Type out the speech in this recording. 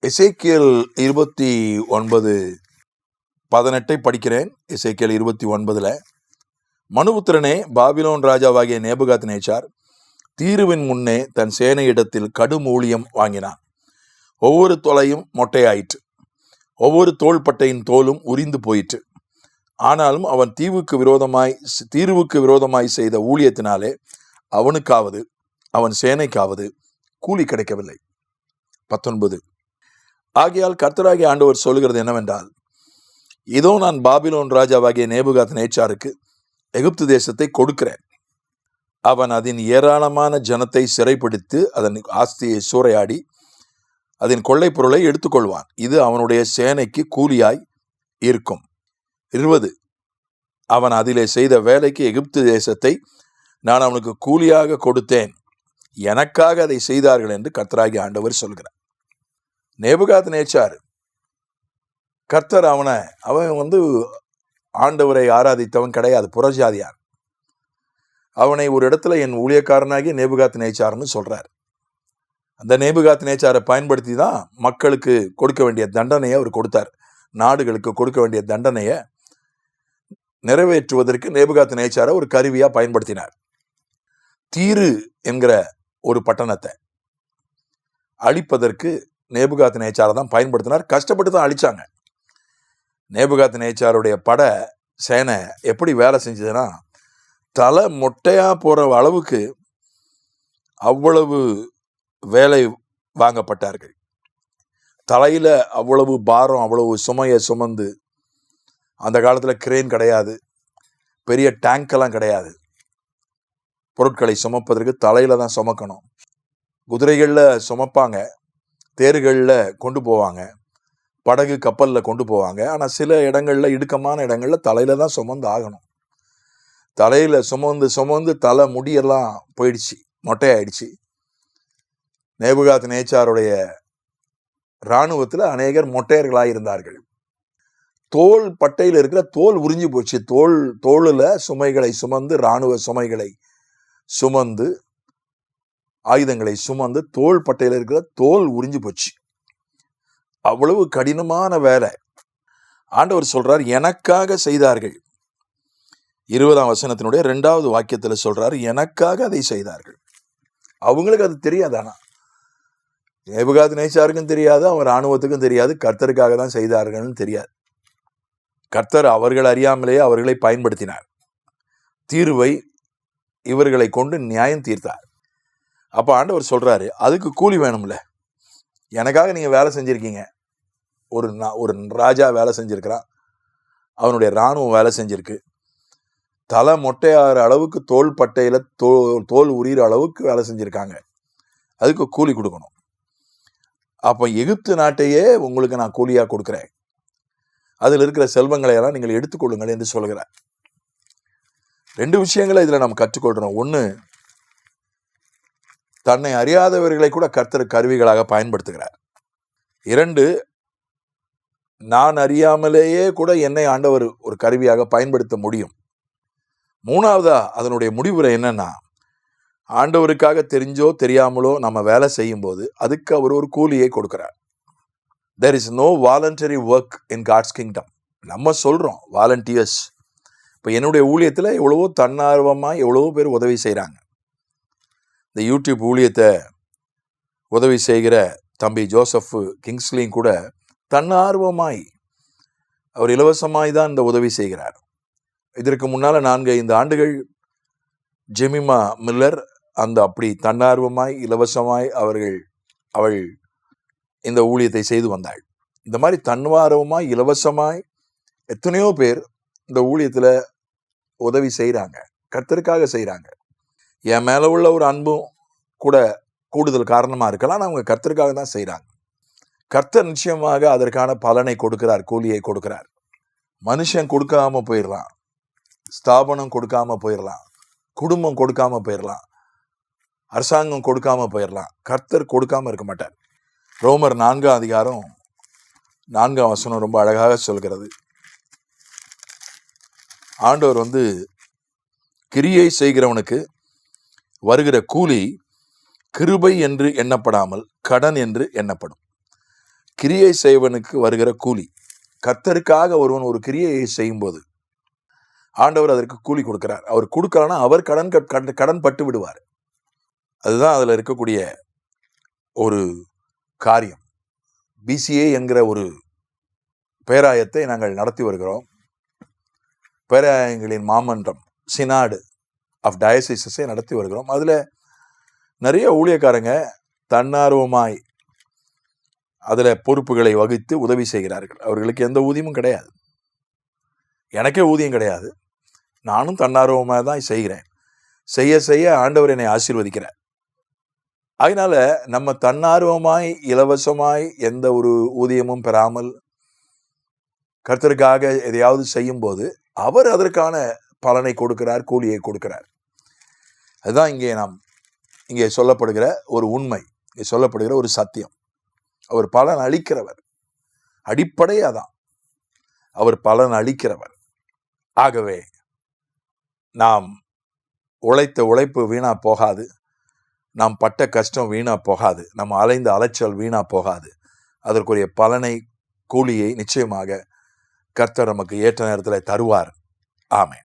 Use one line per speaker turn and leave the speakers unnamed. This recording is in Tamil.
எசேக்கியேல் 29:18 படிக்கிறேன். எசேக்கியேல் 29:9 மனுபுத்திரனே, பாபிலோன் ராஜாவாகிய நேபுகாத்நேச்சார் தீருவின் முன்னே தன் சேனையிடத்தில் கடும் ஊழியம் வாங்கினான். ஒவ்வொரு தொலையும் மொட்டையாயிற்று, ஒவ்வொரு தோள்பட்டையின் தோலும் உரிந்து போயிற்று. ஆனாலும் அவன் தீருவுக்கு விரோதமாய் செய்த ஊழியத்தினாலே அவனுக்காவது அவன் சேனைக்காவது கூலி கிடைக்கவில்லை. 19 ஆகையால் கர்த்தராகிய ஆண்டவர் சொல்லுகிறது என்னவென்றால், இதோ நான் பாபிலோன் ராஜாவாகிய நேபுகாத்நேச்சாருக்கு எகிப்து தேசத்தை கொடுக்கிறேன். அவன் அதன் ஏராளமான ஜனத்தை சிறைப்பிடித்து அதன் ஆஸ்தியை சூறையாடி அதன் கொள்ளை பொருளை எடுத்துக்கொள்வான். இது அவனுடைய சேனைக்கு கூலியாய் இருக்கும். 20 அவன் அதிலே செய்த வேலைக்கு எகிப்து தேசத்தை நான் அவனுக்கு கூலியாக கொடுத்தேன். எனக்காக அதை செய்தார்கள் என்று கர்த்தராகிய ஆண்டவர் சொல்கிறார். நேபுகாத்நேச்சார், கர்த்தர் அவன் ஆண்டவரை ஆராதித்தவன் கிடையாது, புறஜாதியார். அவனை ஒரு இடத்துல என் ஊழியக்காரனாகி நேபுகாத்நேச்சார்னு சொல்றார். அந்த நேபுகாத்நேச்சாரை பயன்படுத்தி தான் மக்களுக்கு கொடுக்க வேண்டிய தண்டனையை அவர் கொடுத்தார். நாடுகளுக்கு கொடுக்க வேண்டிய தண்டனையை நிறைவேற்றுவதற்கு நேபுகாத்நேச்சாரை ஒரு கருவியா பயன்படுத்தினார். தீரு என்கிற ஒரு பட்டணத்தை அழிப்பதற்கு நேபுகாத்நேச்சாரை தான் பயன்படுத்தினார். கஷ்டப்பட்டு தான் அழிச்சாங்க. நேபுகாத்நேச்சாருடைய பட சேனை எப்படி வேலை செஞ்சதுன்னா, தலை மொட்டையா போற அளவுக்கு அவ்வளவு வேலை வாங்கப்பட்டார்கள். தலையில அவ்வளவு பாரம், அவ்வளவு சுமையை சுமந்து, அந்த காலத்துல கிரேன் கிடையாது, பெரிய டேங்கெல்லாம் கிடையாது. பொருட்களை சுமப்பதற்கு தலையில தான் சுமக்கணும். குதிரைகள்ல சுமப்பாங்க, தேர்களில் கொண்டு போவாங்க, படகு கப்பலில் கொண்டு போவாங்க. ஆனால் சில இடங்கள்ல, இடுக்கமான இடங்கள்ல தலையில தான் சுமந்து ஆகணும். தலையில சுமந்து தலை முடியெல்லாம் போயிடுச்சு, மொட்டையாயிடுச்சு. நேபுகாத்நேச்சாருடைய இராணுவத்தில் அநேகர் மொட்டையர்களாக இருந்தார்கள். தோல் பட்டையில் இருக்கிற தோல் உறிஞ்சி போச்சு. தோளில் சுமைகளை சுமந்து, இராணுவ சுமைகளை சுமந்து, ஆயுதங்களை சுமந்து தோல் பட்டையில் இருக்கிற தோல் உறிஞ்சு போச்சு. அவ்வளவு கடினமான வேலை. ஆண்டவர் சொல்றார், எனக்காக செய்தார்கள். 20ஆம் வசனத்தினுடைய 2வது வாக்கியத்துல சொல்றாரு, எனக்காக அதை செய்தார்கள். அவங்களுக்கு அது தெரியாதானா? நேபுகாத்நேச்சாருக்கும் தெரியாது, அவன் இராணுவத்துக்கும் தெரியாது. கர்த்தருக்காக தான் செய்தார்கள்னு தெரியாது. கர்த்தர் அவர்கள் அறியாமலேயே அவர்களை பயன்படுத்தினார். தீர்வை இவர்களை கொண்டு நியாயம் தீர்த்தார். அப்போ ஆண்டவர் சொல்றாரு, அதுக்கு கூலி வேணும்ல. எனக்காக நீங்க வேலை செஞ்சிருக்கீங்க. ஒரு ராஜா வேலை செஞ்சிருக்கிறான், அவனுடைய இராணுவம் வேலை செஞ்சிருக்கு. தலை மொட்டையாகிற அளவுக்கு, தோல் பட்டையில தோல் உரிகிற அளவுக்கு வேலை செஞ்சிருக்காங்க. அதுக்கு கூலி கொடுக்கணும். அப்போ எகிப்து நாட்டையே உங்களுக்கு நான் கூலியா கொடுக்குறேன், அதில் இருக்கிற செல்வங்களை எல்லாம் நீங்கள் எடுத்துக்கொள்ளுங்கள் என்று சொல்கிறார். 2 விஷயங்களை இதுல நம்ம கற்றுக்கொள்றோம். ஒன்று, தன்னை அறியாதவர்களை கூட கர்த்தர் கருவிகளாக பயன்படுத்துகிறார். 2, நான் அறியாமலேயே கூட என்னை ஆண்டவர் ஒரு கருவியாக பயன்படுத்த முடியும். 3வதா அதனுடைய முடிவுரை என்னன்னா, ஆண்டவருக்காக தெரிஞ்சோ தெரியாமலோ நம்ம வேலை செய்யும் போது அதுக்கு அவர் ஒரு கூலியை கொடுக்கிறார். There is no voluntary work in God's kingdom. நம்ம சொல்றோம் வாலண்டியர்ஸ். இப்போ என்னுடைய ஊழியத்துல எவ்வளவோ தன்னார்வமா எவ்வளவோ பேர் உதவி செய்யறாங்க. இந்த யூடியூப் ஊழியத்தை உதவி செய்கிற தம்பி ஜோசப் கிங்ஸ்லியும் கூட தன்னார்வமாய், அவர் இலவசமாய் தான் இந்த உதவி செய்கிறார். இதற்கு முன்னால 4-5 ஆண்டுகள் ஜெமிமா மில்லர் அப்படி தன்னார்வமாய் இலவசமாய் அவள் இந்த ஊழியத்தை செய்து வந்தாள். இந்த மாதிரி தன்னார்வமாய் இலவசமாய் எத்தனையோ பேர் இந்த ஊழியத்துல உதவி செய்யறாங்க, கர்த்தருக்காக செய்யறாங்க. என் மேல உள்ள ஒரு அன்பும் கூட கூடுதல் காரணமா இருக்கலாம். அவங்க கர்த்தருக்காக தான் செய்யறாங்க. கர்த்தர் நிச்சயமாக அதற்கான பலனை கொடுக்கிறார், கூலியை கொடுக்கிறார். மனுஷன் கொடுக்காம போயிடலாம், ஸ்தாபனம் கொடுக்காம போயிடலாம், குடும்பம் கொடுக்காம போயிடலாம், அரசாங்கம் கொடுக்காம போயிடலாம். கர்த்தர் கொடுக்காம இருக்க மாட்டார். ரோமர் 4ஆம் அதிகாரம் 4ஆம் வசனம் ரொம்ப அழகாக சொல்கிறது. ஆண்டவர் கிரியை செய்கிறவனுக்கு வருகிற கூலி கிருபை என்று எண்ணப்படாமல் கடன் என்று எண்ணப்படும். கிரியை செய்வனுக்கு வருகிற கூலி. கர்த்தருக்காக ஒருவன் ஒரு கிரியையை செய்யும்போது ஆண்டவர் அதற்கு கூலி கொடுக்கிறார். அவர் கொடுக்கலன்னா அவர் கடன் பட்டு விடுவார். அதுதான் அதுல இருக்கக்கூடிய ஒரு காரியம். பிசிஏ என்கிற ஒரு பேராயத்தை நாங்கள் நடத்தி வருகிறோம். பேராயங்களின் மாமன்றம், சினாடு ஆஃப் டயசிஸை நடத்தி வருகிறோம். அதுல நிறைய ஊழியக்காரங்க தன்னார்வமாய் அதுல பொறுப்புகளை வகித்து உதவி செய்கிறார்கள். அவர்களுக்கு எந்த ஊதியமும் கிடையாது. எனக்கே ஊதியம் கிடையாது. நானும் தன்னார்வமாக தான் செய்கிறேன். செய்ய செய்ய ஆண்டவர் என்னை ஆசீர்வதிக்கிறார். அதனால நம்ம தன்னார்வமாய் இலவசமாய் எந்த ஒரு ஊதியமும் பெறாமல் கர்த்தருக்காக எதையாவது செய்யும் போது அவர் அதற்கான பலனை கொடுக்கிறார், கூலியை கொடுக்கிறார். அதுதான் இங்கே சொல்லப்படுகிற ஒரு உண்மை, இங்கே சொல்லப்படுகிற ஒரு சத்தியம். அவர் பலன் அளிக்கிறவர். அடிப்படை அதான், அவர் பலன் அளிக்கிறவர். ஆகவே நாம் உழைத்த உழைப்பு வீணா போகாது, நாம் பட்ட கஷ்டம் வீணா போகாது, நம்ம அலைந்த அலைச்சல் வீணா போகாது. அதற்குரிய பலனை, கூலியை நிச்சயமாக கர்த்தர் நமக்கு ஏற்ற நேரத்தில் தருவார். ஆமென்.